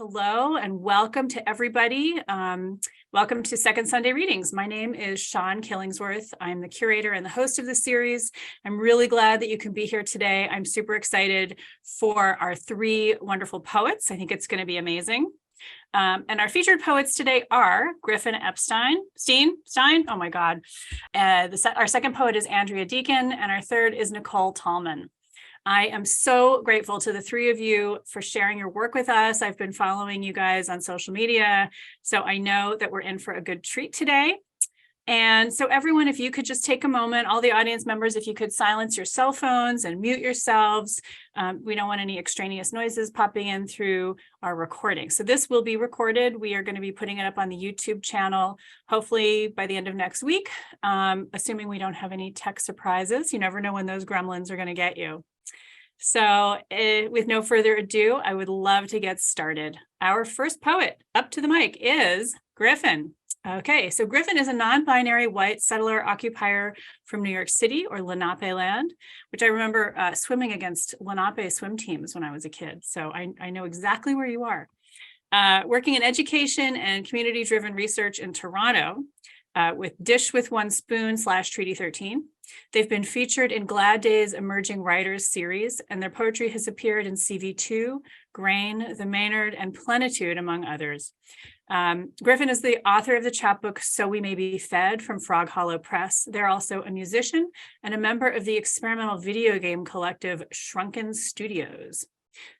Hello and welcome to everybody. Welcome to Second Sunday Readings. My name is Sean Killingsworth. I'm the curator and the host of the series. I'm really glad that you can be here today. I'm super excited for our three wonderful poets. I think it's going to be amazing. And our featured poets today are Griffin Epstein, oh my God. Our second poet is Andrea Deeken, and our third is Nicole Tallman. I am so grateful to the three of you for sharing your work with us. I've been following you guys on social media, so I know that we're in for a good treat today. And so everyone, if you could just take a moment, all the audience members, if you could silence your cell phones and mute yourselves. We don't want any extraneous noises popping in through our recording. So this will be recorded. We are going to be putting it up on the YouTube channel, hopefully by the end of next week, assuming we don't have any tech surprises. You never know when those gremlins are going to get you. So with no further ado, I would love to get started. Our first poet up to the mic is Griffin. Okay, so Griffin is a non-binary white settler occupier from New York City or Lenape land, which I remember swimming against Lenape swim teams when I was a kid. So I know exactly where you are. Working in education and community-driven research in Toronto with Dish with One Spoon / Treaty 13. They've been featured in Glad Day's Emerging Writers series, and their poetry has appeared in CV2, Grain, the Maynard, and Plenitude, among others. Griffin is the author of the chapbook So We May Be Fed from Frog Hollow Press. They're also a musician and a member of the experimental video game collective Shrunken Studios.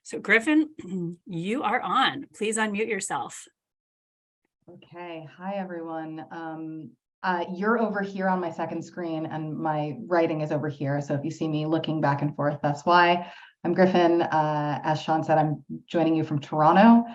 So Griffin, you are on. Please unmute yourself. Okay, hi everyone. You're over here on my second screen and my writing is over here. So if you see me looking back and forth, that's why. I'm Griffin. As Sean said, I'm joining you from Toronto.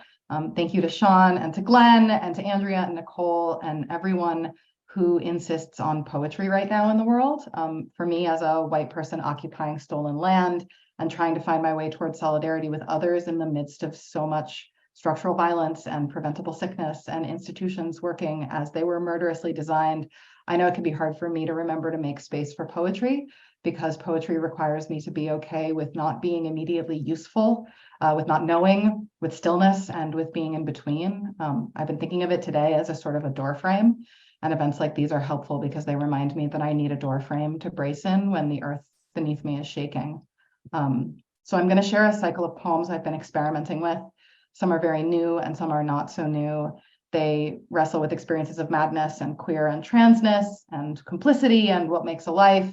Thank you to Sean and to Glenn and to Andrea and Nicole and everyone who insists on poetry right now in the world. For me, as a white person occupying stolen land and trying to find my way towards solidarity with others in the midst of so much structural violence and preventable sickness and institutions working as they were murderously designed, I know it can be hard for me to remember to make space for poetry because poetry requires me to be okay with not being immediately useful, with not knowing, with stillness, and with being in between. I've been thinking of it today as a sort of a door frame, and events like these are helpful because they remind me that I need a door frame to brace in when the earth beneath me is shaking. So I'm going to share a cycle of poems I've been experimenting with. Some are very new and some are not so new. They wrestle with experiences of madness and queer and transness and complicity and what makes a life.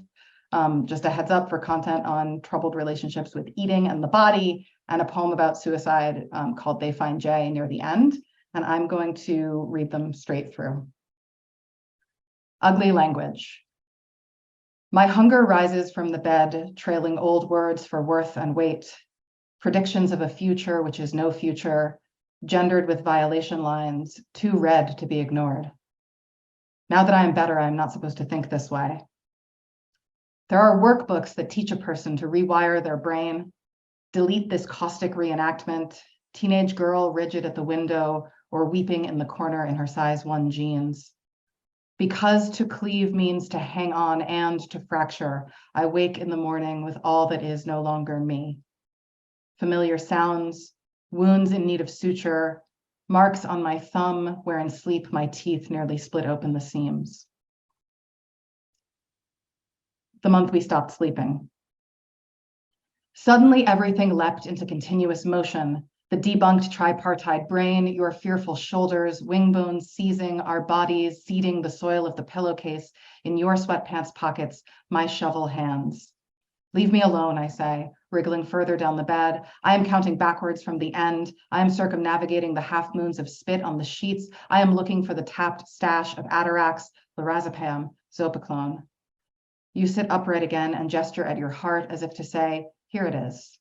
Just a heads up for content on troubled relationships with eating and the body, and a poem about suicide called They Find Jay near the end. And I'm going to read them straight through. Ugly language. My hunger rises from the bed, trailing old words for worth and weight. Predictions of a future which is no future, gendered with violation lines, too red to be ignored. Now that I am better, I am not supposed to think this way. There are workbooks that teach a person to rewire their brain, delete this caustic reenactment, teenage girl rigid at the window or weeping in the corner in her size 1 jeans. Because to cleave means to hang on and to fracture, I wake in the morning with all that is no longer me. Familiar sounds, wounds in need of suture, marks on my thumb where in sleep my teeth nearly split open the seams. The month we stopped sleeping. Suddenly everything leapt into continuous motion. The debunked tripartite brain, your fearful shoulders, wing bones seizing our bodies, seeding the soil of the pillowcase in your sweatpants pockets, my shovel hands. Leave me alone, I say, wriggling further down the bed. I am counting backwards from the end. I am circumnavigating the half moons of spit on the sheets. I am looking for the tapped stash of Atarax, lorazepam, zopiclone. You sit upright again and gesture at your heart as if to say, here it is.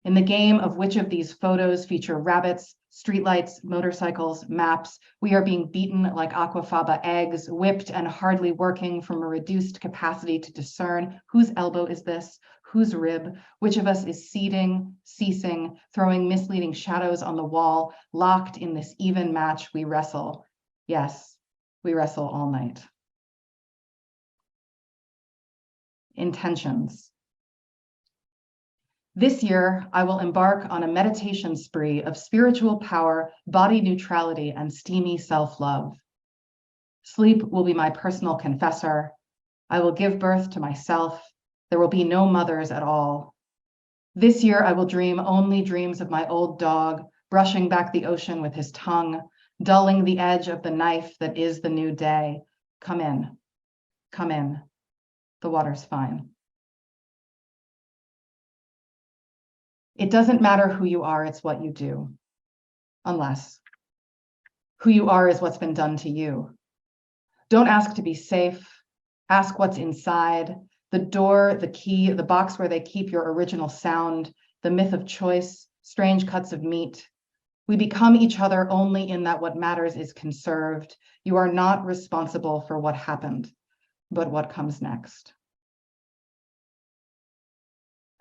In the game of which of these photos feature rabbits, streetlights, motorcycles, maps, we are being beaten like aquafaba eggs, whipped and hardly working from a reduced capacity to discern whose elbow is this, whose rib, which of us is seeding, ceasing, throwing misleading shadows on the wall, locked in this even match we wrestle. Yes, we wrestle all night. Intentions. This year, I will embark on a meditation spree of spiritual power, body neutrality, and steamy self-love. Sleep will be my personal confessor. I will give birth to myself. There will be no mothers at all. This year, I will dream only dreams of my old dog, brushing back the ocean with his tongue, dulling the edge of the knife that is the new day. Come in, come in. The water's fine. It doesn't matter who you are, it's what you do. Unless who you are is what's been done to you. Don't ask to be safe. Ask what's inside. The door, the key, the box where they keep your original sound, the myth of choice, strange cuts of meat. We become each other only in that what matters is conserved. You are not responsible for what happened, but what comes next.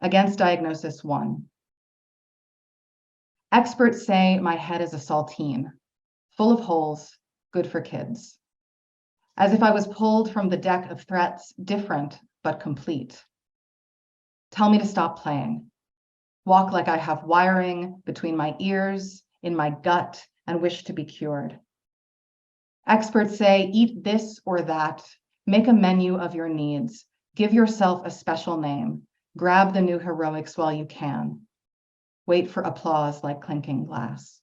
Against diagnosis 1. Experts say my head is a saltine, full of holes, good for kids. As if I was pulled from the deck of threats, different but complete. Tell me to stop playing. Walk like I have wiring between my ears, in my gut, and wish to be cured. Experts say eat this or that, make a menu of your needs, give yourself a special name, grab the new heroics while you can. Wait for applause like clinking glass.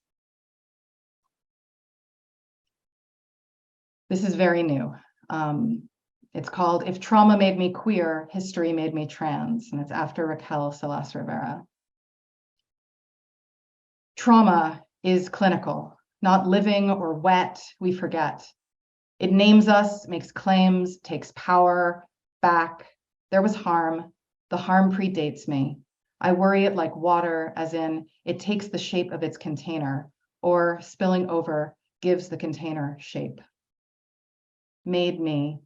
This is very new. It's called If Trauma Made Me Queer, History Made Me Trans, and it's after Raquel Salas Rivera. Trauma is clinical, not living or wet, we forget. It names us, makes claims, takes power back. There was harm. The harm predates me. I worry it like water, as in it takes the shape of its container, or spilling over gives the container shape. Made me.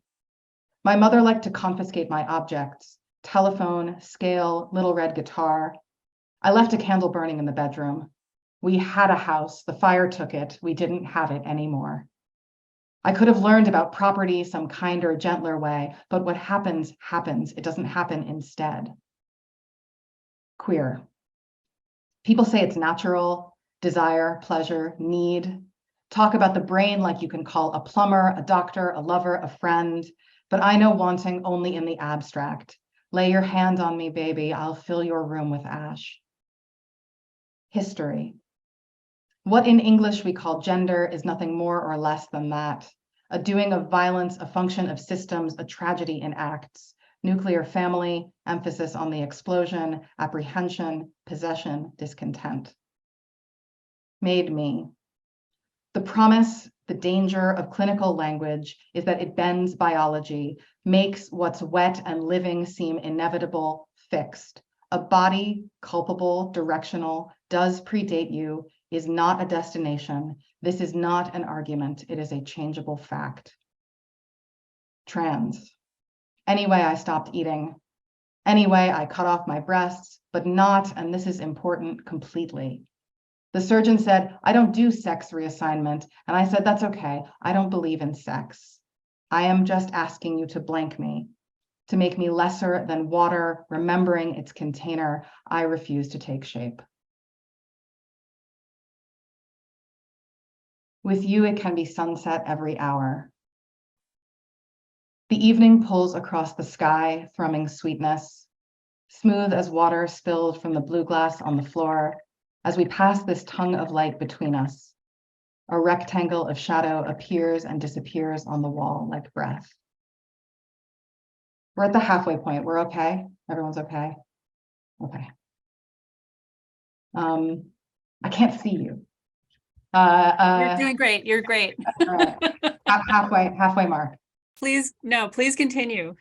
My mother liked to confiscate my objects, telephone, scale, little red guitar. I left a candle burning in the bedroom. We had a house, the fire took it, we didn't have it anymore. I could have learned about property some kinder, gentler way, but what happens, happens. It doesn't happen instead. Queer. People say it's natural, desire, pleasure, need. Talk about the brain like you can call a plumber, a doctor, a lover, a friend, but I know wanting only in the abstract. Lay your hand on me, baby, I'll fill your room with ash. History. What in English we call gender is nothing more or less than that. A doing of violence, a function of systems, a tragedy in acts. Nuclear family, emphasis on the explosion, apprehension, possession, discontent. Made me. The promise, the danger of clinical language is that it bends biology, makes what's wet and living seem inevitable, fixed. A body, culpable, directional, does predate you, is not a destination. This is not an argument. It is a changeable fact. Trans. Anyway, I stopped eating. Anyway, I cut off my breasts, but not, and this is important, completely. The surgeon said, I don't do sex reassignment. And I said, that's okay. I don't believe in sex. I am just asking you to blank me, to make me lesser than water, remembering its container. I refuse to take shape. With you, it can be sunset every hour. The evening pulls across the sky, thrumming sweetness, smooth as water spilled from the blue glass on the floor, as we pass this tongue of light between us. A rectangle of shadow appears and disappears on the wall like breath. We're at the halfway point. We're okay? Everyone's okay? Okay. I can't see you. You're doing great. You're great. All right. halfway mark. Please continue.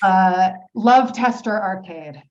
Love Tester Arcade.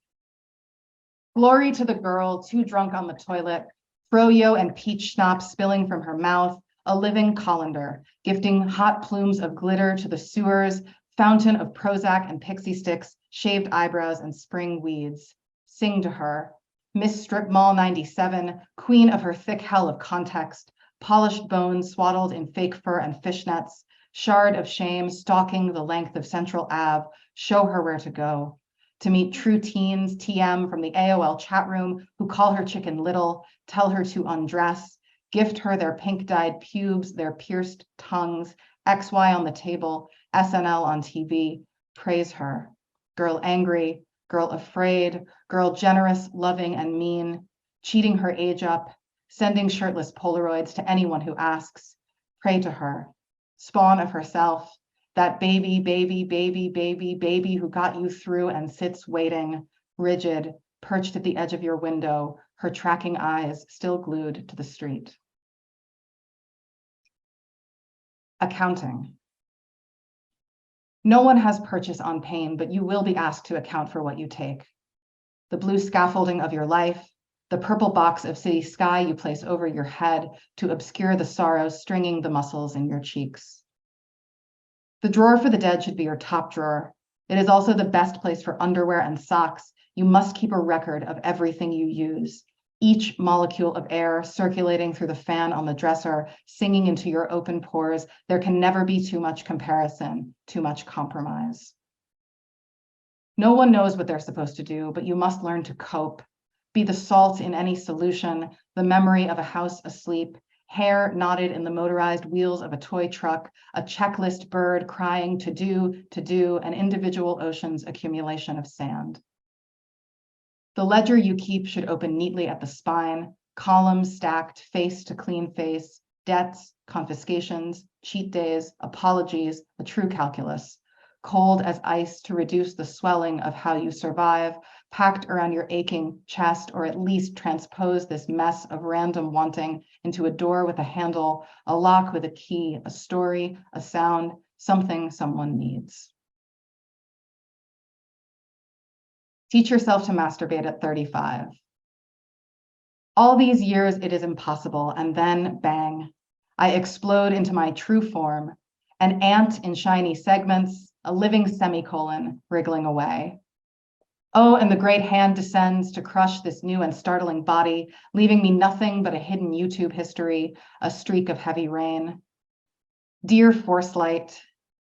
Glory to the girl, too drunk on the toilet, froyo and peach schnapps spilling from her mouth, a living colander, gifting hot plumes of glitter to the sewers, fountain of Prozac and pixie sticks, shaved eyebrows and spring weeds. Sing to her. Miss Strip Mall 97, queen of her thick hell of context, polished bones swaddled in fake fur and fishnets, shard of shame stalking the length of Central Ave, show her where to go. to meet true teens, TM from the AOL chat room, who call her Chicken Little, tell her to undress, gift her their pink-dyed pubes, their pierced tongues, XY on the table, SNL on TV, praise her. Girl angry, girl afraid, girl generous, loving, and mean, cheating her age up, sending shirtless Polaroids to anyone who asks. Pray to her, spawn of herself, that baby, baby, baby, baby, baby who got you through and sits waiting, rigid, perched at the edge of your window, her tracking eyes still glued to the street. Accounting. No one has purchase on pain, but you will be asked to account for what you take. The blue scaffolding of your life, the purple box of city sky you place over your head to obscure the sorrow stringing the muscles in your cheeks. The drawer for the dead should be your top drawer. It is also the best place for underwear and socks. You must keep a record of everything you use. Each molecule of air circulating through the fan on the dresser, singing into your open pores. There can never be too much comparison, too much compromise. No one knows what they're supposed to do, but you must learn to cope. Be the salt in any solution, the memory of a house asleep, hair knotted in the motorized wheels of a toy truck, a checklist bird crying to do, an individual ocean's accumulation of sand. The ledger you keep should open neatly at the spine, columns stacked face to clean face, debts, confiscations, cheat days, apologies, a true calculus, cold as ice to reduce the swelling of how you survive, packed around your aching chest, or at least transpose this mess of random wanting into a door with a handle, a lock with a key, a story, a sound, something someone needs. Teach yourself to masturbate at 35. All these years, it is impossible, and then bang, I explode into my true form, an ant in shiny segments, a living semicolon wriggling away. Oh, and the great hand descends to crush this new and startling body, leaving me nothing but a hidden YouTube history, a streak of heavy rain. Dear force light,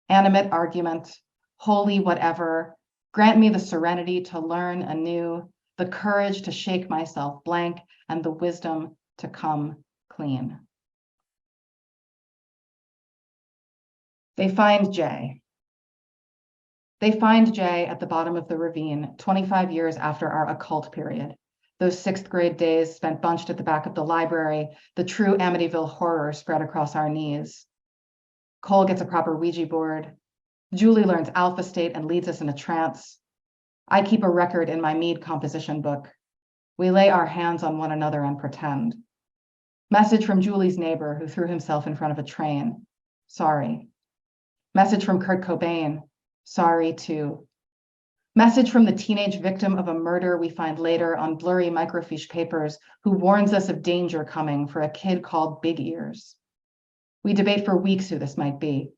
animate argument, holy whatever, grant me the serenity to learn anew, the courage to shake myself blank, and the wisdom to come clean. They find Jay. They find Jay at the bottom of the ravine, 25 years after our occult period. Those 6th grade days spent bunched at the back of the library, the true Amityville horror spread across our knees. Cole gets a proper Ouija board. Julie learns alpha state and leads us in a trance. I keep a record in my mead composition book. We lay our hands on one another and pretend. Message from Julie's neighbor who threw himself in front of a train. Sorry. Message from Kurt Cobain. Sorry, too. Message from the teenage victim of a murder we find later on blurry microfiche papers who warns us of danger coming for a kid called Big Ears. We debate for weeks who this might be.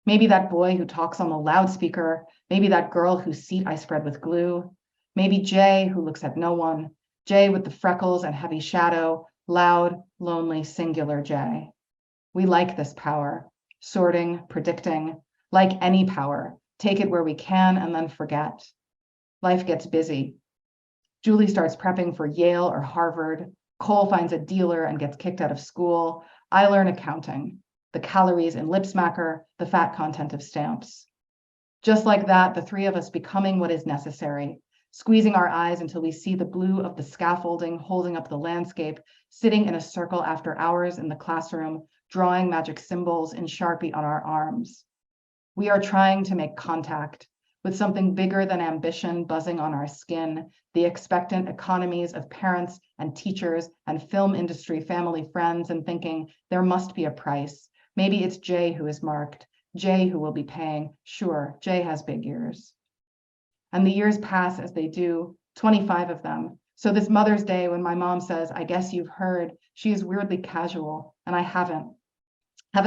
Maybe that boy who talks on the loudspeaker, maybe that girl whose seat I spread with glue, maybe Jay who looks at no one, Jay with the freckles and heavy shadow, loud, lonely, singular Jay. We like this power, sorting, predicting, like any power, take it where we can and then forget. Life gets busy. Julie starts prepping for Yale or Harvard. Cole finds a dealer and gets kicked out of school. I learn accounting, the calories in lip smacker, the fat content of stamps. Just like that, the three of us becoming what is necessary, squeezing our eyes until we see the blue of the scaffolding holding up the landscape, sitting in a circle after hours in the classroom, drawing magic symbols in Sharpie on our arms. We are trying to make contact with something bigger than ambition buzzing on our skin, the expectant economies of parents and teachers and film industry family friends, and thinking there must be a price. Maybe it's Jay who is marked, Jay who will be paying. Sure, Jay has big ears. And the years pass as they do, 25 of them. So this Mother's Day, when my mom says, I guess you've heard, she is weirdly casual, and I haven't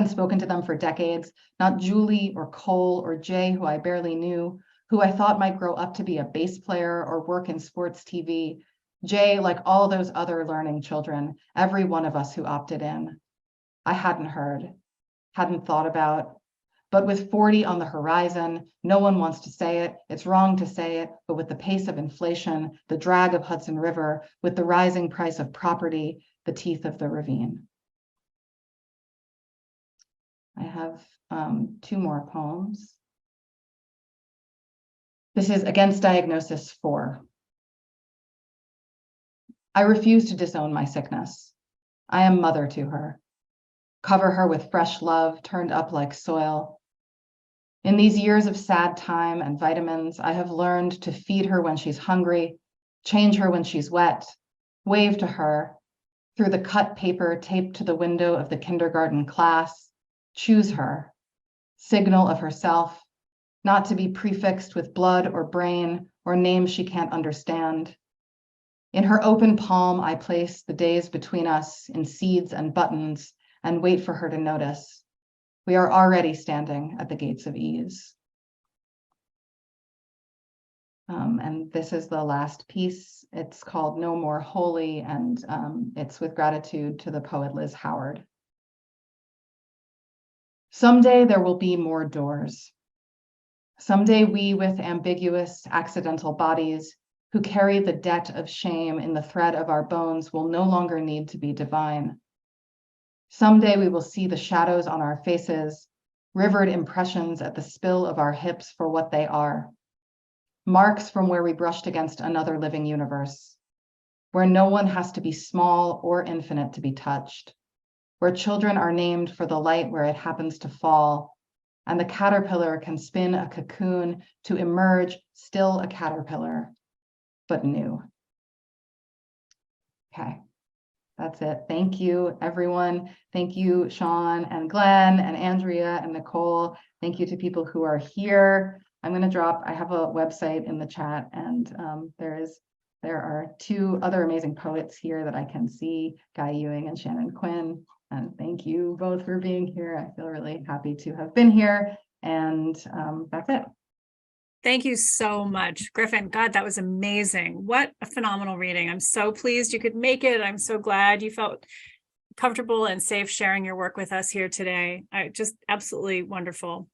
spoken to them for decades, not Julie or Cole or Jay, who I barely knew, who I thought might grow up to be a bass player or work in sports TV. Jay, like all those other learning children, every one of us who opted in. I hadn't heard, hadn't thought about. But with 40 on the horizon, no one wants to say it. It's wrong to say it, but with the pace of inflation, the drag of Hudson River, with the rising price of property, the teeth of the ravine. I have 2 more poems. This is Against Diagnosis 4. I refuse to disown my sickness. I am mother to her. Cover her with fresh love, turned up like soil. In these years of sad time and vitamins, I have learned to feed her when she's hungry, change her when she's wet, wave to her through the cut paper taped to the window of the kindergarten class, choose her, signal of herself, not to be prefixed with blood or brain or names she can't understand. In her open palm, I place the days between us in seeds and buttons and wait for her to notice. We are already standing at the gates of ease. And this is the last piece. It's called No More Holy, and it's with gratitude to the poet Liz Howard. Someday there will be more doors. Someday we with ambiguous, accidental bodies who carry the debt of shame in the thread of our bones will no longer need to be divine. Someday we will see the shadows on our faces, rivered impressions at the spill of our hips for what they are. Marks from where we brushed against another living universe, where no one has to be small or infinite to be touched, where children are named for the light where it happens to fall, and the caterpillar can spin a cocoon to emerge still a caterpillar, but new. Okay, that's it. Thank you, everyone. Thank you, Sean and Glenn and Andrea and Nicole. Thank you to people who are here. I'm going to drop, I have a website in the chat, and there are 2 other amazing poets here that I can see, Guy Ewing and Shannon Quinn. And thank you both for being here. I feel really happy to have been here. And that's it. Thank you so much, Griffin. God, that was amazing. What a phenomenal reading. I'm so pleased you could make it. I'm so glad you felt comfortable and safe sharing your work with us here today. Just absolutely wonderful.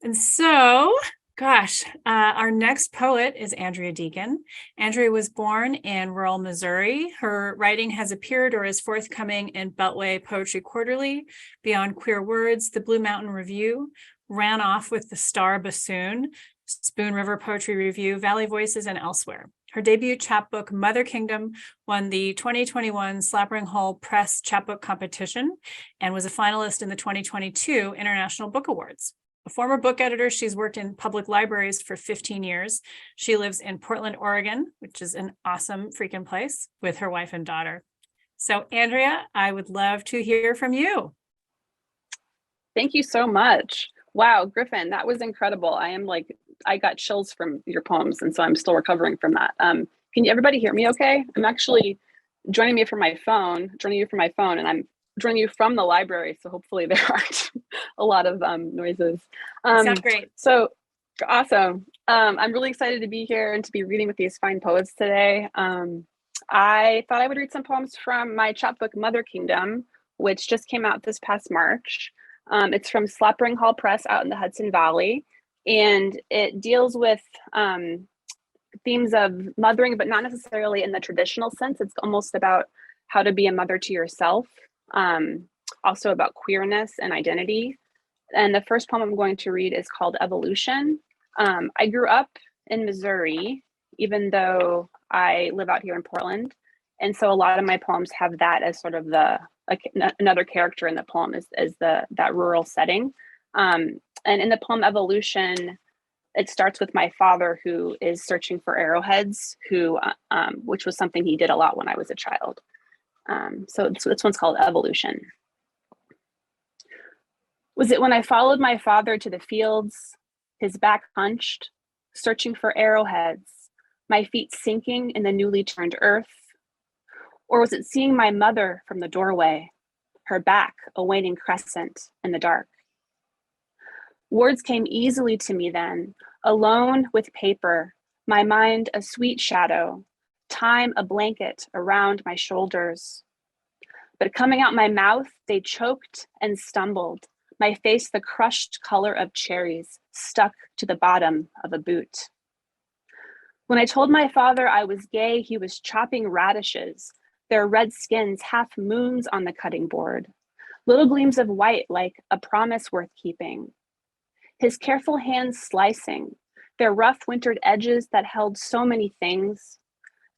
And so, gosh, our next poet is Andrea Deeken. Andrea was born in rural Missouri. Her writing has appeared or is forthcoming in Beltway Poetry Quarterly, Beyond Queer Words, the Blue Mountain Review, Ran Off with the Star Bassoon, Spoon River Poetry Review, Valley Voices, and elsewhere. Her debut chapbook, Mother Kingdom, won the 2021 Slapering Hall Press Chapbook Competition and was a finalist in the 2022 International Book Awards. A former book editor, she's worked in public libraries for 15 years. She lives in Portland, Oregon, which is an awesome freaking place, with her wife and daughter. So, Andrea, I would love to hear from you. Thank you so much. Wow, Griffin, that was incredible. I got chills from your poems, and so I'm still recovering from that. Can everybody hear me okay? I'm actually joining you from my phone, and I'm joining you from the library, so hopefully there aren't a lot of noises. Sounds great. So awesome. I'm really excited to be here and to be reading with these fine poets today. I thought I would read some poems from my chapbook, Mother Kingdom, which just came out this past March. It's from Slapering Hall Press out in the Hudson Valley, and it deals with themes of mothering, but not necessarily in the traditional sense. It's almost about how to be a mother to yourself, also about queerness and identity. And the first poem I'm going to read is called Evolution. I grew up in Missouri, even though I live out here in Portland. And so a lot of my poems have that as sort of another character in the poem is that rural setting. And in the poem Evolution, it starts with my father, who is searching for arrowheads, which was something he did a lot when I was a child. So this one's called Evolution. Was it when I followed my father to the fields, his back hunched, searching for arrowheads, my feet sinking in the newly turned earth? Or was it seeing my mother from the doorway, her back a waning crescent in the dark? Words came easily to me then, alone with paper, my mind a sweet shadow, time a blanket around my shoulders. But coming out my mouth, they choked and stumbled, my face the crushed color of cherries stuck to the bottom of a boot. When I told my father I was gay, he was chopping radishes, their red skins half moons on the cutting board, little gleams of white like a promise worth keeping. His careful hands slicing, their rough wintered edges that held so many things,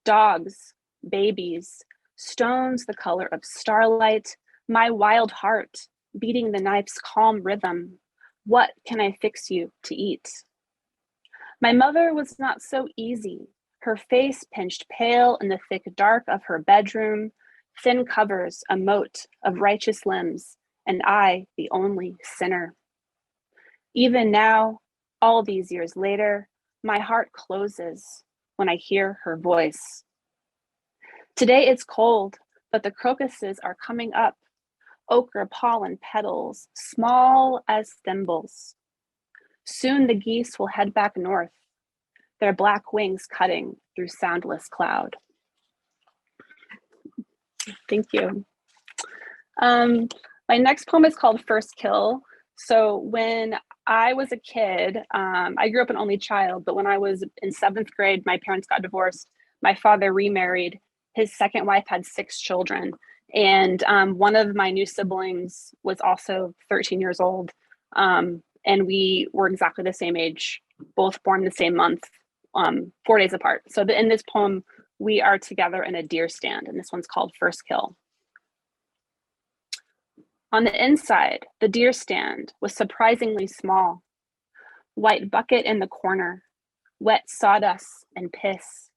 dogs, babies, stones the color of starlight, my wild heart beating the knife's calm rhythm. What can I fix you to eat? My mother was not so easy, her face pinched pale in the thick dark of her bedroom, thin covers a moat of righteous limbs, and I the only sinner. Even now, all these years later, my heart closes when I hear her voice. Today it's cold, but the crocuses are coming up, ochre pollen petals, small as thimbles. Soon the geese will head back north, their black wings cutting through soundless cloud. Thank you. My next poem is called First Kill. So when I was a kid, I grew up an only child, but when I was in 7th grade, my parents got divorced. My father remarried. His second wife had 6 children. And one of my new siblings was also 13 years old. And we were exactly the same age, both born the same month, 4 days apart. So in this poem, we are together in a deer stand, and this one's called First Kill. On the inside, the deer stand was surprisingly small. White bucket in the corner, wet sawdust and piss.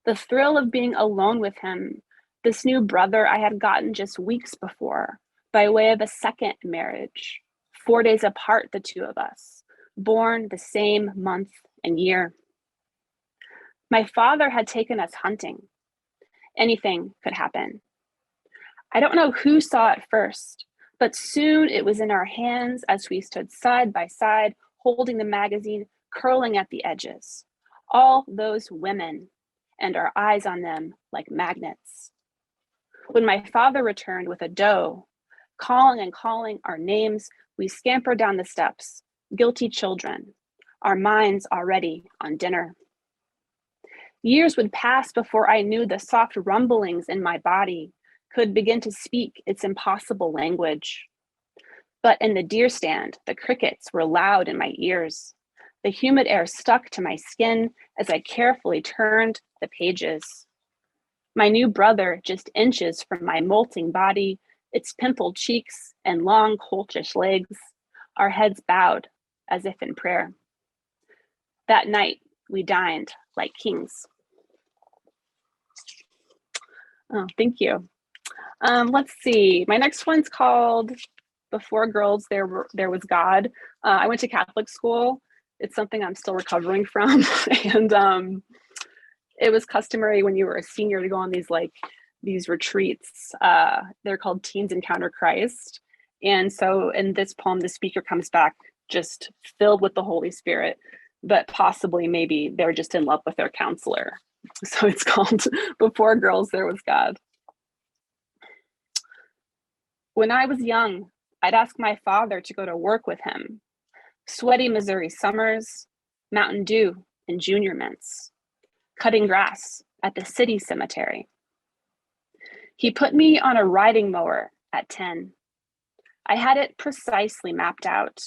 The thrill of being alone with him, this new brother I had gotten just weeks before, by way of a second marriage, 4 days apart, the two of us, born the same month and year. My father had taken us hunting. Anything could happen. I don't know who saw it first, but soon it was in our hands as we stood side by side, holding the magazine, curling at the edges. All those women, and our eyes on them like magnets. When my father returned with a doe, calling and calling our names, we scampered down the steps, guilty children, our minds already on dinner. Years would pass before I knew the soft rumblings in my body could begin to speak its impossible language. But in the deer stand, the crickets were loud in my ears. The humid air stuck to my skin as I carefully turned the pages. My new brother just inches from my molting body, its pimpled cheeks and long colchish legs, our heads bowed as if in prayer. That night, we dined like kings. Oh, thank you. Let's see. My next one's called Before Girls, There Was God. I went to Catholic school. It's something I'm still recovering from. And it was customary when you were a senior to go on these retreats. They're called Teens Encounter Christ. And so in this poem, the speaker comes back just filled with the Holy Spirit, but possibly maybe they're just in love with their counselor. So it's called Before Girls, There Was God. When I was young, I'd ask my father to go to work with him. Sweaty Missouri summers, Mountain Dew and junior mints, cutting grass at the city cemetery. He put me on a riding mower at 10. I had it precisely mapped out.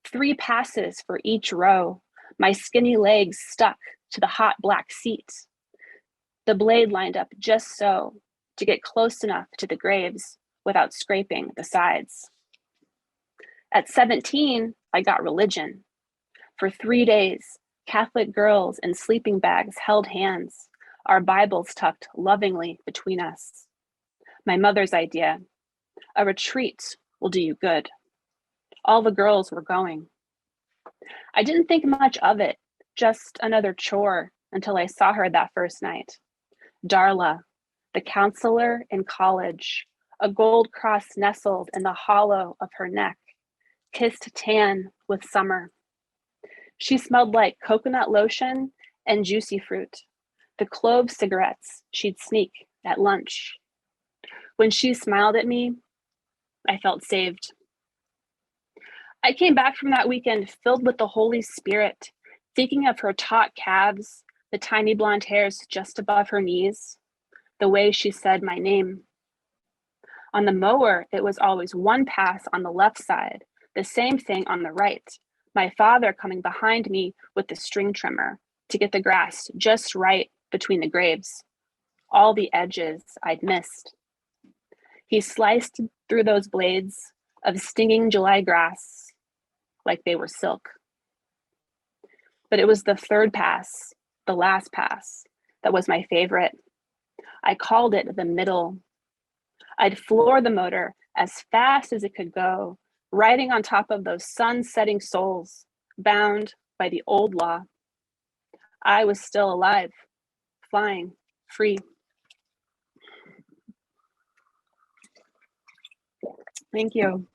3 passes for each row, my skinny legs stuck to the hot black seat. The blade lined up just so to get close enough to the graves without scraping the sides. At 17, I got religion. For 3 days, Catholic girls in sleeping bags held hands, our Bibles tucked lovingly between us. My mother's idea, a retreat will do you good. All the girls were going. I didn't think much of it, just another chore until I saw her that first night. Darla, the counselor in college, a gold cross nestled in the hollow of her neck, kissed tan with summer. She smelled like coconut lotion and juicy fruit, the clove cigarettes she'd sneak at lunch. When she smiled at me, I felt saved. I came back from that weekend filled with the Holy Spirit, thinking of her taut calves, the tiny blonde hairs just above her knees, the way she said my name. On the mower, it was always one pass on the left side, the same thing on the right, my father coming behind me with the string trimmer to get the grass just right between the graves, all the edges I'd missed. He sliced through those blades of stinging July grass like they were silk. But it was the third pass, the last pass, that was my favorite. I called it the middle. I'd floor the motor as fast as it could go, riding on top of those sun-setting souls, bound by the old law. I was still alive, flying, free. Thank you.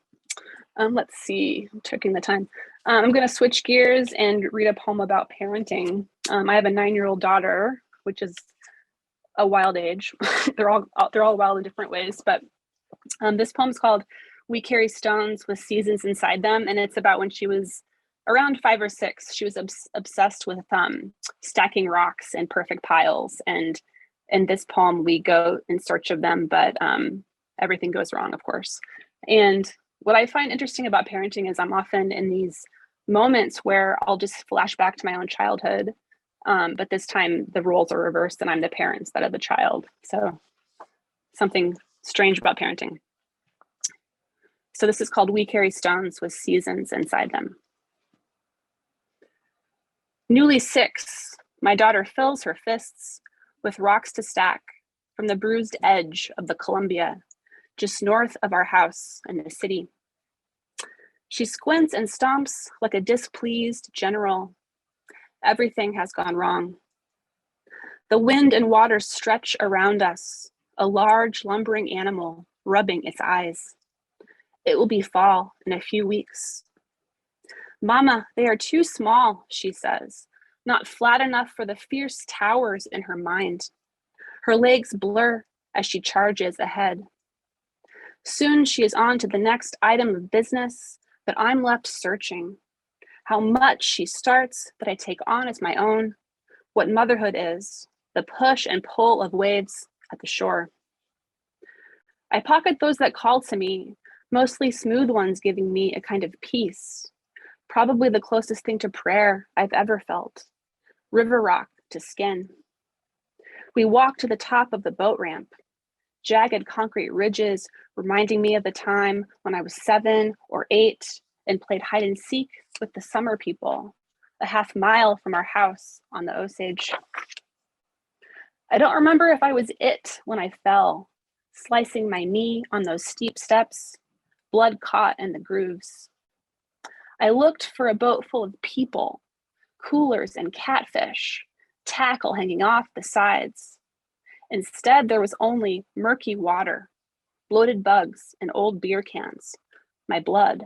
Let's see, I'm checking the time. I'm going to switch gears and read a poem about parenting. I have a 9-year-old daughter, which is a wild age. they're all wild in different ways, but this poem's called "We Carry Stones with Seasons Inside Them," and it's about when she was around 5 or 6. She was obsessed with stacking rocks in perfect piles, and in this poem we go in search of them, but everything goes wrong, of course. And what I find interesting about parenting is I'm often in these moments where I'll just flash back to my own childhood, but this time the roles are reversed and I'm the parent instead of the child. So something strange about parenting. So this is called "We Carry Stones with Seasons Inside Them." Newly 6, my daughter fills her fists with rocks to stack from the bruised edge of the Columbia, just north of our house in the city. She squints and stomps like a displeased general. Everything has gone wrong. The wind and water stretch around us, a large lumbering animal rubbing its eyes. It will be fall in a few weeks. "Mama, they are too small," she says, not flat enough for the fierce towers in her mind. Her legs blur as she charges ahead. Soon she is on to the next item of business, but I'm left searching. How much she starts that I take on as my own, what motherhood is, the push and pull of waves at the shore. I pocket those that call to me, mostly smooth ones giving me a kind of peace, probably the closest thing to prayer I've ever felt, river rock to skin. We walk to the top of the boat ramp, jagged concrete ridges reminding me of the time when I was 7 or 8 and played hide and seek with the summer people, a half mile from our house on the Osage. I don't remember if I was it when I fell, slicing my knee on those steep steps, blood caught in the grooves. I looked for a boat full of people, coolers and catfish, tackle hanging off the sides. Instead, there was only murky water, bloated bugs, and old beer cans, my blood.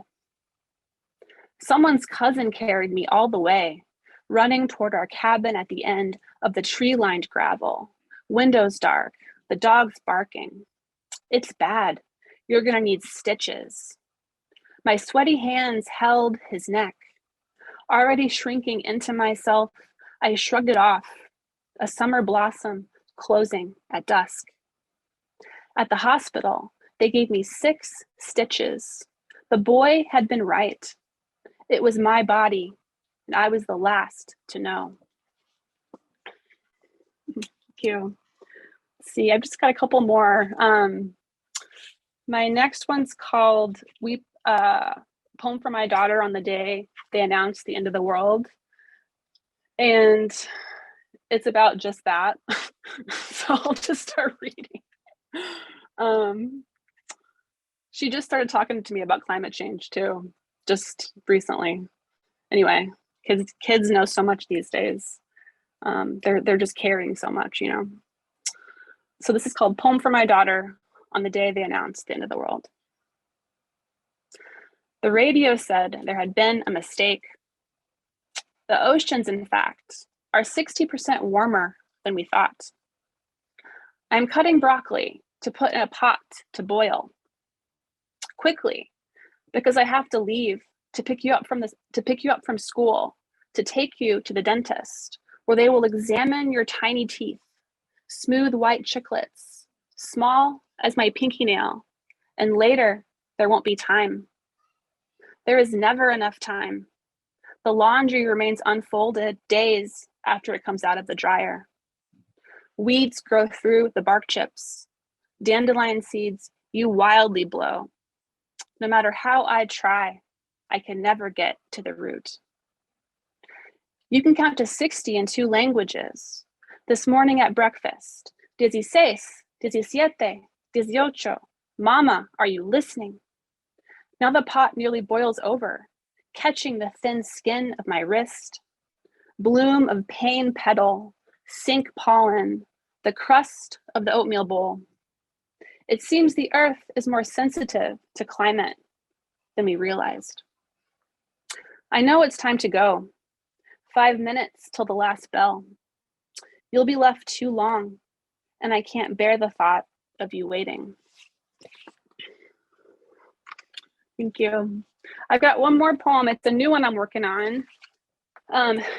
Someone's cousin carried me all the way, running toward our cabin at the end of the tree-lined gravel, windows dark, the dogs barking. "It's bad. You're gonna need stitches." My sweaty hands held his neck. Already shrinking into myself, I shrugged it off, a summer blossom closing at dusk. At the hospital, they gave me 6 stitches. The boy had been right. It was my body, and I was the last to know. Thank you. Let's see, I've just got a couple more. My next one's called Poem for My Daughter on the Day They Announced the End of the World. And it's about just that. So I'll just start reading. She just started talking to me about climate change too, just recently. Anyway, kids know so much these days. They're just caring so much, you know. So this is called Poem for My Daughter on the Day They Announced the End of the World. The radio said there had been a mistake. The oceans, in fact, are 60% warmer than we thought. I'm cutting broccoli to put in a pot to boil quickly because I have to leave to pick you up from school, to take you to the dentist, where they will examine your tiny teeth, smooth white chiclets, small as my pinky nail, and later there won't be time. There is never enough time. The laundry remains unfolded days after it comes out of the dryer. Weeds grow through the bark chips. Dandelion seeds you wildly blow. No matter how I try, I can never get to the root. You can count to 60 in 2 languages. This morning at breakfast, 16, 17, 18. Mama, are you listening? Now the pot nearly boils over, catching the thin skin of my wrist. Bloom of pain petal, sink pollen, the crust of the oatmeal bowl. It seems the earth is more sensitive to climate than we realized. I know it's time to go. 5 minutes till the last bell. You'll be left too long, and I can't bear the thought of you waiting. Thank you. I've got one more poem. It's a new one I'm working on.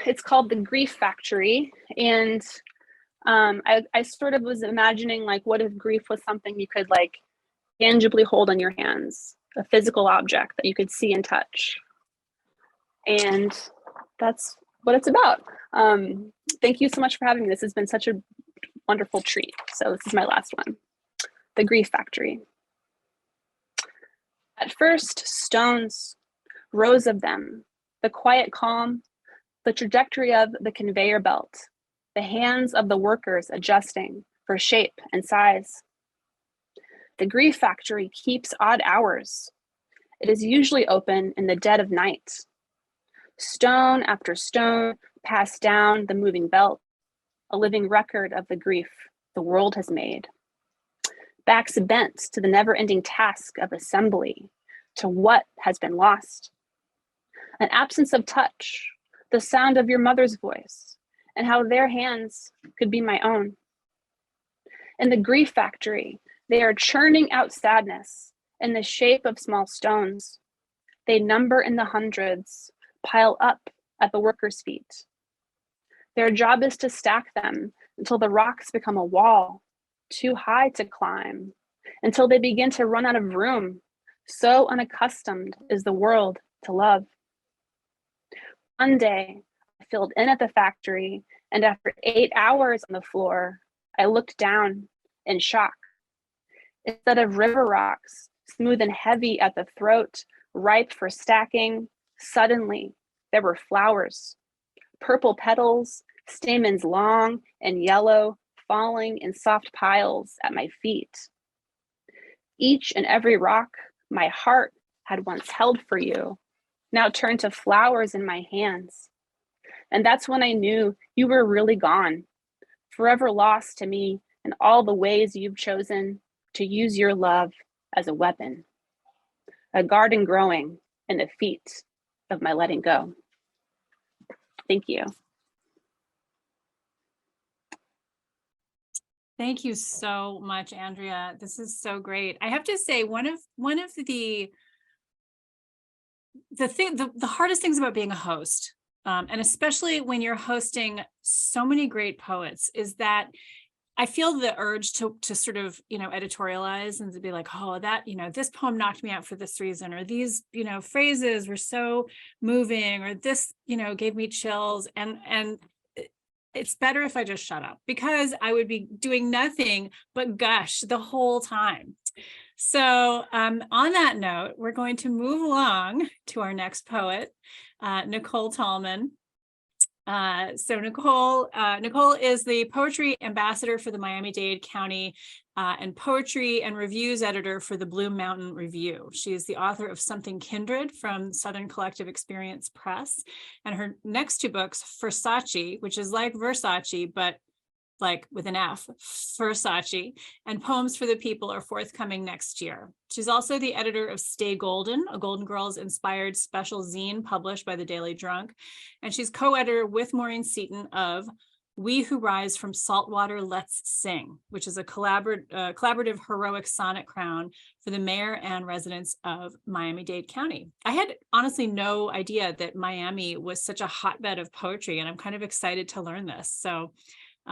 It's called The Grief Factory. And I sort of was imagining, like, what if grief was something you could, like, tangibly hold in your hands, a physical object that you could see and touch. And that's what it's about. Thank you so much for having me. This has been such a wonderful treat. So this is my last one. The Grief Factory. At first, stones, rows of them, the quiet calm, the trajectory of the conveyor belt, the hands of the workers adjusting for shape and size. The Grief Factory keeps odd hours. It is usually open in the dead of night. Stone after stone passed down the moving belt, a living record of the grief the world has made. Backs bent to the never-ending task of assembly, to what has been lost. An absence of touch, the sound of your mother's voice, and how their hands could be my own. In the Grief Factory, they are churning out sadness in the shape of small stones. They number in the hundreds, pile up at the workers' feet. Their job is to stack them until the rocks become a wall, too high to climb, until they begin to run out of room. So unaccustomed is the world to love. One day, I filled in at the factory, and after 8 hours on the floor, I looked down in shock. Instead of river rocks, smooth and heavy at the throat, ripe for stacking, suddenly there were flowers, purple petals, stamens long and yellow, falling in soft piles at my feet. Each and every rock my heart had once held for you now turned to flowers in my hands. And that's when I knew you were really gone, forever lost to me in all the ways you've chosen to use your love as a weapon, a garden growing in the feet of my letting go. Thank you. Thank you so much, Andrea. This is so great. I have to say, one of the hardest things about being a host, and especially when you're hosting so many great poets, is that I feel the urge to sort of, editorialize and to be like, oh, that, this poem knocked me out for this reason, or these, phrases were so moving, or this, gave me chills. And it's better if I just shut up, because I would be doing nothing but gush the whole time. So on that note, we're going to move along to our next poet, Nicole Tallman. So Nicole is the poetry ambassador for the Miami-Dade County and poetry and reviews editor for the Blue Mountain Review. She is the author of Something Kindred from Southern Collective Experience Press, and her next 2 books, Versace, which is like Versace, but like with an F, Versace, and Poems for the People are forthcoming next year. She's also the editor of Stay Golden, a Golden Girls inspired special zine published by the Daily Drunk. And she's co-editor with Maureen Seaton of We Who Rise from Saltwater, Let's Sing, which is a collaborative heroic sonnet crown for the mayor and residents of Miami-Dade County. I had honestly no idea that Miami was such a hotbed of poetry, and I'm kind of excited to learn this. So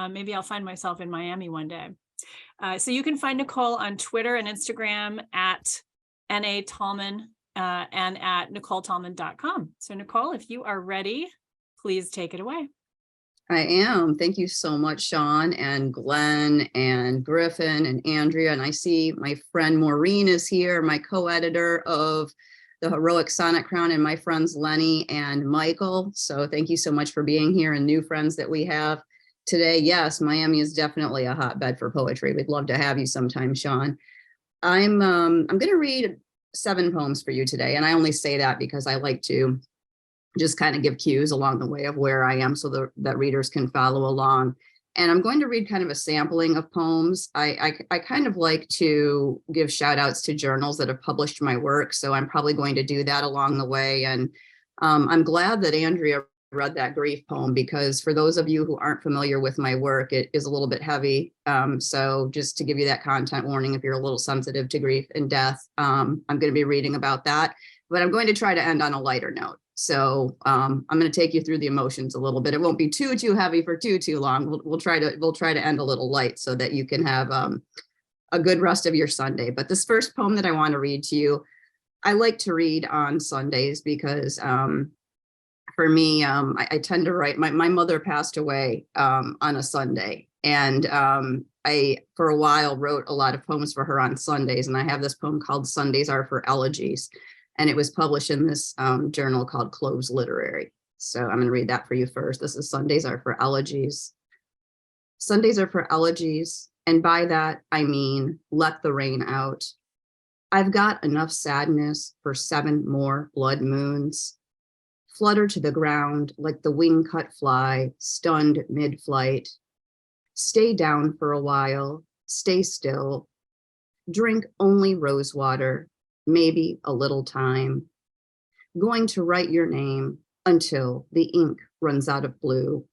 maybe I'll find myself in Miami one day. So you can find Nicole on Twitter and Instagram at NA Tallman and at NicoleTallman.com. So Nicole, if you are ready, please take it away. I am. Thank you so much, Sean and Glenn and Griffin and Andrea. And I see my friend Maureen is here, my co-editor of the Heroic Sonnet Crown, and my friends Lenny and Michael. So thank you so much for being here, and new friends that we have today. Yes, Miami is definitely a hotbed for poetry. We'd love to have you sometime, Sean. I'm going to read 7 poems for you today. And I only say that because I like to just kind of give cues along the way of where I am so that readers can follow along. And I'm going to read kind of a sampling of poems. I kind of like to give shout outs to journals that have published my work. So I'm probably going to do that along the way. And I'm glad that Andrea read that grief poem, because for those of you who aren't familiar with my work, it is a little bit heavy. So just to give you that content warning, if you're a little sensitive to grief and death, I'm going to be reading about that, but I'm going to try to end on a lighter note. So I'm going to take you through the emotions a little bit. It won't be too heavy for too long. We'll try to end a little light so that you can have a good rest of your Sunday. But this first poem that I want to read to you, I like to read on Sundays because for me, I tend to write. My mother passed away on a Sunday, and I for a while wrote a lot of poems for her on Sundays. And I have this poem called "Sundays Are for Elegies." And it was published in this journal called Cloves Literary. So I'm going to read that for you first. This is Sundays Are for Elegies. Sundays are for elegies, and by that I mean let the rain out. I've got enough sadness for 7 more blood moons. Flutter to the ground like the wing-cut fly, stunned mid-flight. Stay down for a while, stay still. Drink only rose water. Maybe a little time. Going to write your name until the ink runs out of blue,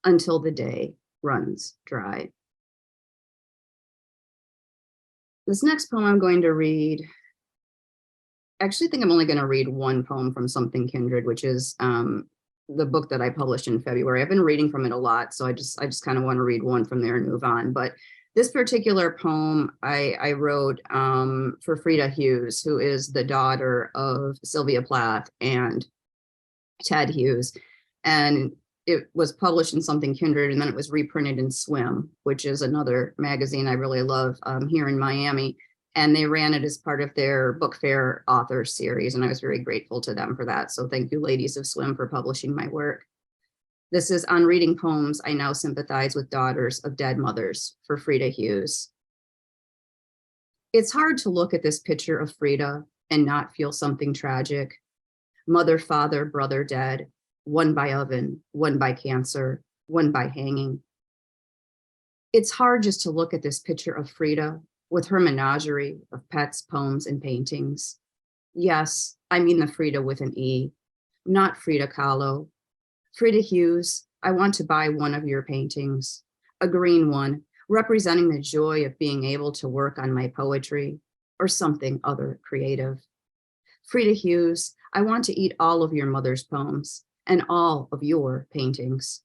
until the day runs dry. This next poem I'm going to read, I actually think I'm only going to read one poem from Something Kindred, which is the book that I published in February. I've been reading from it a lot, so I just kind of want to read one from there and move on. But this particular poem I wrote for Frida Hughes, who is the daughter of Sylvia Plath and Ted Hughes. And it was published in Something Kindred, and then it was reprinted in Swim, which is another magazine I really love here in Miami. And they ran it as part of their book fair author series. And I was very grateful to them for that. So thank you, ladies of Swim, for publishing my work. This is On Reading Poems I Now Sympathize with Daughters of Dead Mothers, for Frida Hughes. It's hard to look at this picture of Frida and not feel something tragic. Mother, father, brother dead, one by oven, one by cancer, one by hanging. It's hard just to look at this picture of Frida with her menagerie of pets, poems, and paintings. Yes, I mean the Frida with an E, not Frida Kahlo. Frida Hughes, I want to buy one of your paintings, a green one, representing the joy of being able to work on my poetry or something other creative. Frida Hughes, I want to eat all of your mother's poems and all of your paintings.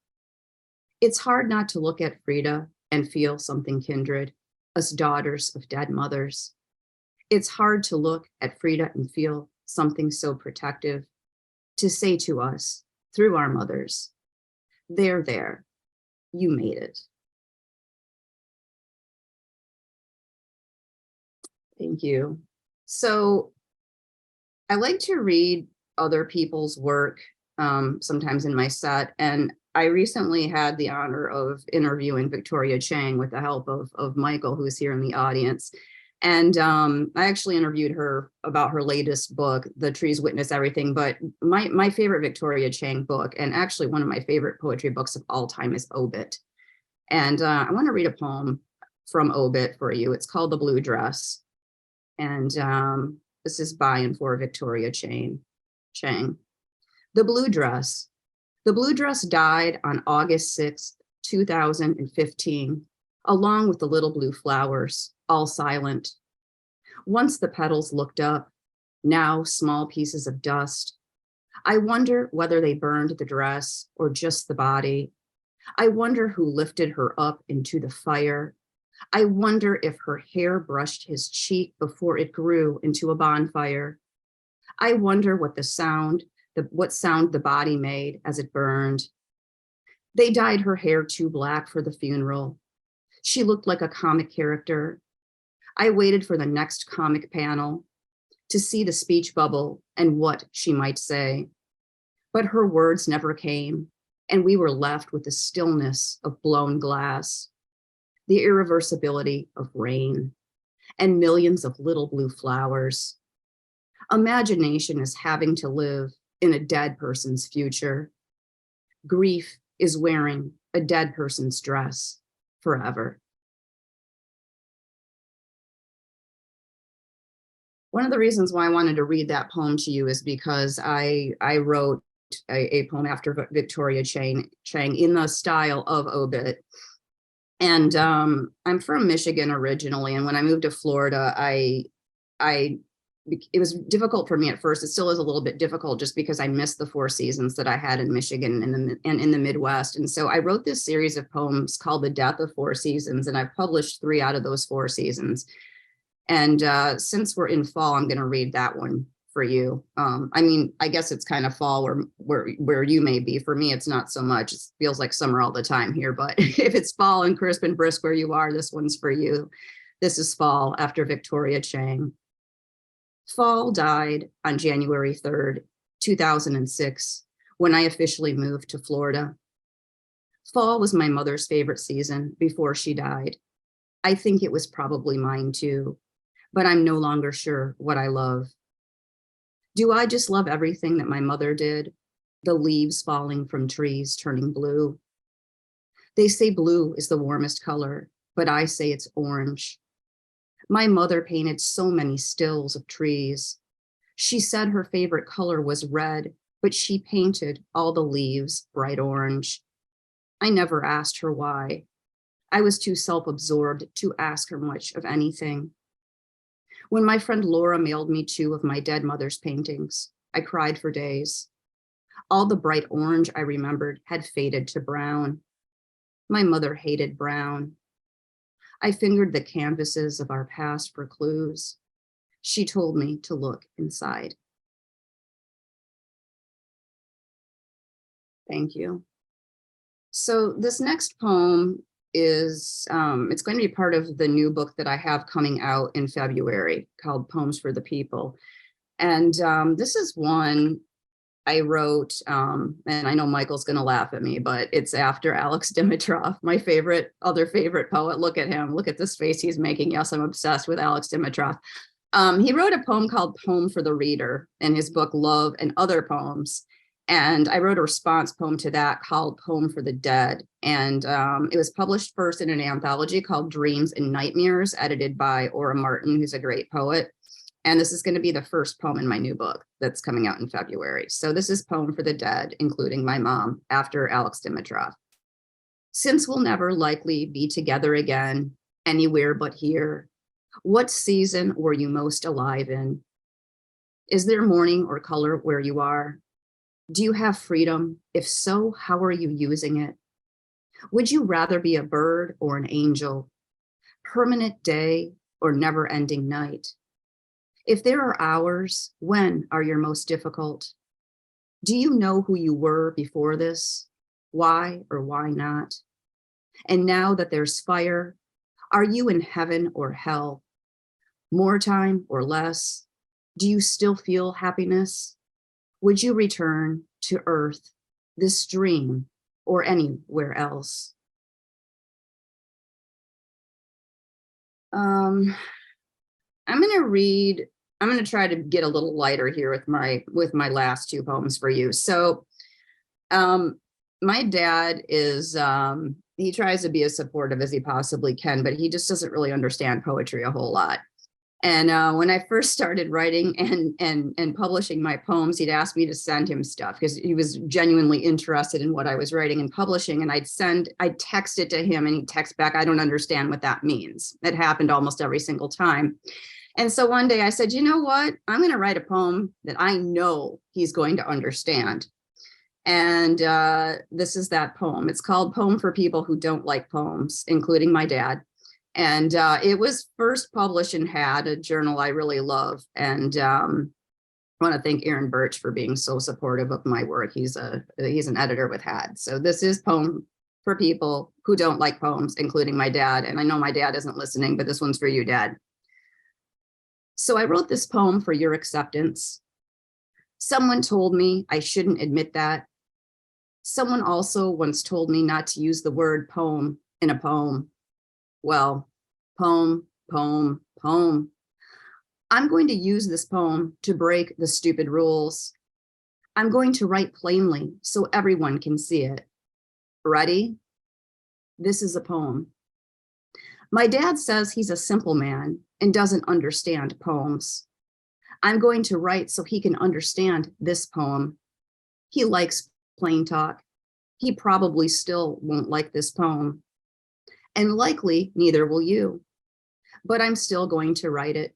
It's hard not to look at Frida and feel something kindred, us daughters of dead mothers. It's hard to look at Frida and feel something so protective, to say to us, through our mothers, there, you made it. Thank you. So I like to read other people's work sometimes in my set, and I recently had the honor of interviewing Victoria Chang with the help of Michael, who's here in the audience. And I actually interviewed her about her latest book, The Trees Witness Everything. But my favorite Victoria Chang book, and actually one of my favorite poetry books of all time, is Obit. And I want to read a poem from Obit for you. It's called The Blue Dress. And this is by and for Victoria Chang. The Blue Dress. The blue dress died on August 6th, 2015, along with the little blue flowers, all silent. Once the petals looked up, now small pieces of dust. I wonder whether they burned the dress or just the body. I wonder who lifted her up into the fire. I wonder if her hair brushed his cheek before it grew into a bonfire. I wonder what sound the body made as it burned. They dyed her hair too black for the funeral. She looked like a comic character. I waited for the next comic panel to see the speech bubble and what she might say. But her words never came, and we were left with the stillness of blown glass, the irreversibility of rain, and millions of little blue flowers. Imagination is having to live in a dead person's future. Grief is wearing a dead person's dress forever. One of the reasons why I wanted to read that poem to you is because I wrote a poem after Victoria Chang in the style of obit. And I'm from Michigan originally, and when I moved to Florida, it was difficult for me at first. It still is a little bit difficult just because I missed the 4 seasons that I had in Michigan and in the Midwest. And so I wrote this series of poems called The Death of 4 Seasons, and I've published 3 out of those 4 seasons. And since we're in fall, I'm going to read that one for you. I mean, I guess it's kind of fall where you may be. For me, it's not so much. It feels like summer all the time here. But if it's fall and crisp and brisk where you are, this one's for you. This is Fall after Victoria Chang. Fall died on January 3rd, 2006, when I officially moved to Florida. Fall was my mother's favorite season before she died. I think it was probably mine too, but I'm no longer sure what I love. Do I just love everything that my mother did? The leaves falling from trees turning blue. They say blue is the warmest color, but I say it's orange. My mother painted so many stills of trees. She said her favorite color was red, but she painted all the leaves bright orange. I never asked her why. I was too self-absorbed to ask her much of anything. When my friend Laura mailed me 2 of my dead mother's paintings, I cried for days. All the bright orange I remembered had faded to brown. My mother hated brown. I fingered the canvases of our past for clues. She told me to look inside. Thank you. So this next poem is, it's going to be part of the new book that I have coming out in February called Poems for the People. And this is one I wrote, and I know Michael's going to laugh at me, but it's after Alex Dimitrov, my other favorite poet. Look at him. Look at this face he's making. Yes, I'm obsessed with Alex Dimitrov. He wrote a poem called Poem for the Reader in his book, Love and Other Poems. And I wrote a response poem to that called Poem for the Dead. And it was published first in an anthology called Dreams and Nightmares, edited by Ora Martin, who's a great poet. And this is going to be the first poem in my new book that's coming out in February. So this is Poem for the Dead, including my mom, after Alex Dimitrov. Since we'll never likely be together again, anywhere but here, what season were you most alive in? Is there morning or color where you are? Do you have freedom? If so, how are you using it? Would you rather be a bird or an angel? Permanent day or never-ending night? If there are hours, when are your most difficult? Do you know who you were before this? Why or why not? And now that there's fire, are you in heaven or hell? More time or less? Do you still feel happiness? Would you return to Earth, this dream, or anywhere else? I'm going to try to get a little lighter here with my last 2 poems for you. So my dad is, he tries to be as supportive as he possibly can, but he just doesn't really understand poetry a whole lot. And when I first started writing and publishing my poems, he'd ask me to send him stuff because he was genuinely interested in what I was writing and publishing. And I'd text it to him and he'd text back, I don't understand what that means. It happened almost every single time. And so one day I said, you know what? I'm going to write a poem that I know he's going to understand. And this is that poem. It's called Poem for People Who Don't Like Poems, including my dad. And it was first published in Had, a journal I really love. And I want to thank Aaron Birch for being so supportive of my work. He's an editor with Had. So this is Poem for People Who Don't Like Poems, including my dad. And I know my dad isn't listening, but this one's for you, Dad. So I wrote this poem for your acceptance. Someone told me I shouldn't admit that. Someone also once told me not to use the word poem in a poem. Well, poem, poem, poem. I'm going to use this poem to break the stupid rules. I'm going to write plainly so everyone can see it. Ready? This is a poem. My dad says he's a simple man and doesn't understand poems. I'm going to write so he can understand this poem. He likes plain talk. He probably still won't like this poem. And likely neither will you. But I'm still going to write it.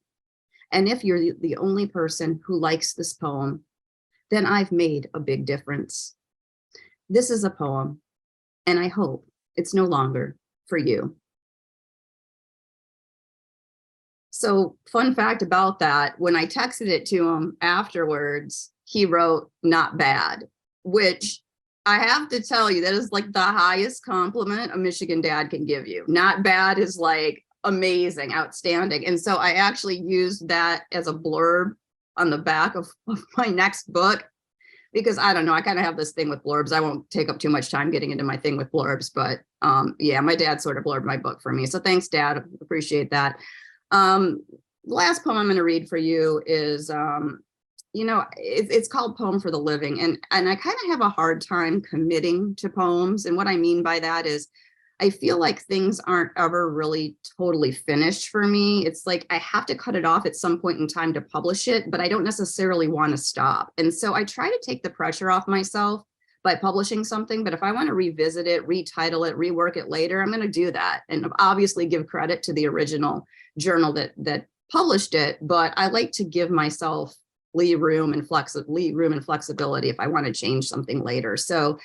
And if you're the only person who likes this poem, then I've made a big difference. This is a poem, and I hope it's no longer for you. So fun fact about that, when I texted it to him afterwards, he wrote, not bad, which I have to tell you, that is like the highest compliment a Michigan dad can give you. Not bad is like amazing, outstanding. And so I actually used that as a blurb on the back of my next book, because I don't know, I kind of have this thing with blurbs. I won't take up too much time getting into my thing with blurbs, but yeah, my dad sort of blurbed my book for me. So thanks, Dad. Appreciate that. Last poem I'm going to read for you is, it's called Poem for the Living. And I kind of have a hard time committing to poems. And what I mean by that is I feel like things aren't ever really totally finished for me. It's like I have to cut it off at some point in time to publish it, but I don't necessarily want to stop. And so I try to take the pressure off myself by publishing something. But if I want to revisit it, retitle it, rework it later, I'm going to do that. And obviously give credit to the original journal that published it. But I like to give myself room and flexibility if I want to change something later. So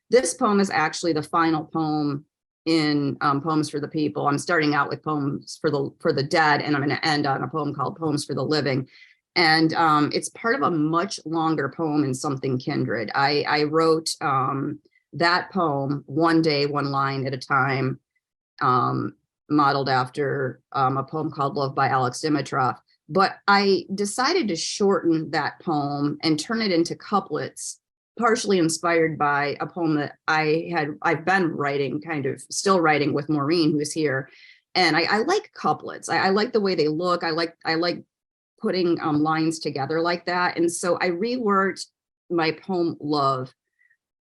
this poem is actually the final poem in Poems for the People. I'm starting out with Poems for the Dead, and I'm going to end on a poem called Poems for the Living. And it's part of a much longer poem in Something Kindred. I wrote that poem one day, one line at a time, modeled after a poem called Love by Alex Dimitrov. But I decided to shorten that poem and turn it into couplets, partially inspired by a poem that I've been writing, kind of still writing with Maureen, who's here. And I like couplets. I like the way they look. I like putting lines together like that. And so I reworked my poem Love,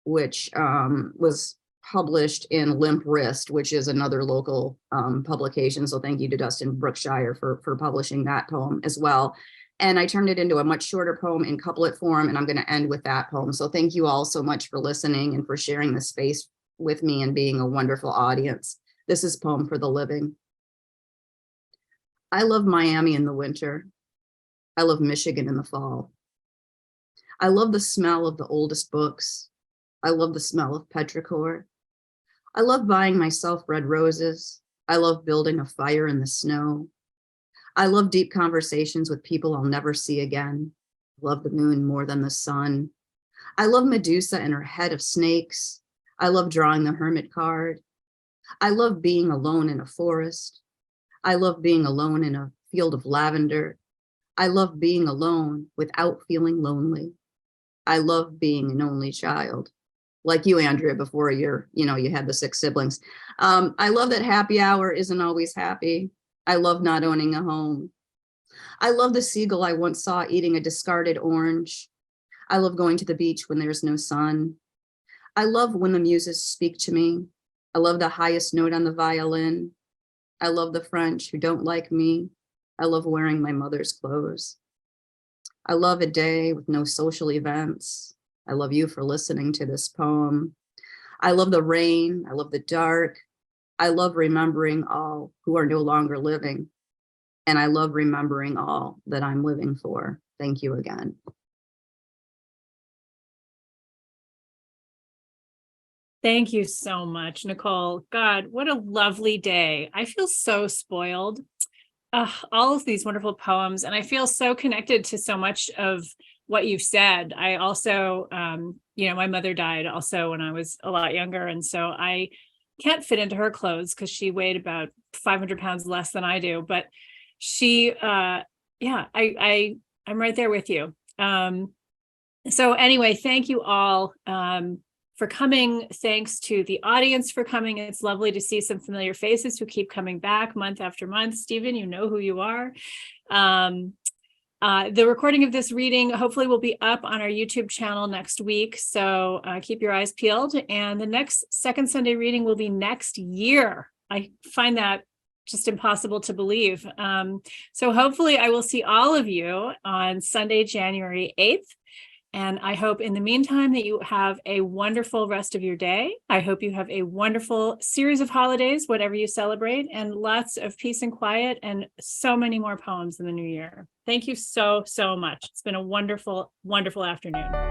which was published in Limp Wrist, which is another local publication. So thank you to Dustin Brookshire for publishing that poem as well. And I turned it into a much shorter poem in couplet form, and I'm going to end with that poem. So thank you all so much for listening and for sharing this space with me and being a wonderful audience. This is Poem for the Living. I love Miami in the winter. I love Michigan in the fall. I love the smell of the oldest books. I love the smell of petrichor. I love buying myself red roses. I love building a fire in the snow. I love deep conversations with people I'll never see again. I love the moon more than the sun. I love Medusa and her head of snakes. I love drawing the hermit card. I love being alone in a forest. I love being alone in a field of lavender. I love being alone without feeling lonely. I love being an only child. Like you, Andrea, before you had the 6 siblings. I love that happy hour isn't always happy. I love not owning a home. I love the seagull I once saw eating a discarded orange. I love going to the beach when there's no sun. I love when the muses speak to me. I love the highest note on the violin. I love the French who don't like me. I love wearing my mother's clothes. I love a day with no social events. I love you for listening to this poem. I love the rain. I love the dark. I love remembering all who are no longer living. And I love remembering all that I'm living for. Thank you again. Thank you so much, Nicole. God, what a lovely day. I feel so spoiled. All of these wonderful poems, and I feel so connected to so much of what you've said. I also, my mother died also when I was a lot younger, and so I can't fit into her clothes because she weighed about 500 pounds less than I do. But she, I'm right there with you. So anyway, thank you all for coming. Thanks to the audience for coming. It's lovely to see some familiar faces who keep coming back month after month. Stephen, you know who you are. The recording of this reading hopefully will be up on our YouTube channel next week. So keep your eyes peeled. And the next second Sunday reading will be next year. I find that just impossible to believe. So hopefully I will see all of you on Sunday, January 8th. And I hope in the meantime that you have a wonderful rest of your day. I hope you have a wonderful series of holidays, whatever you celebrate, and lots of peace and quiet and so many more poems in the new year. Thank you so, so much. It's been a wonderful, wonderful afternoon.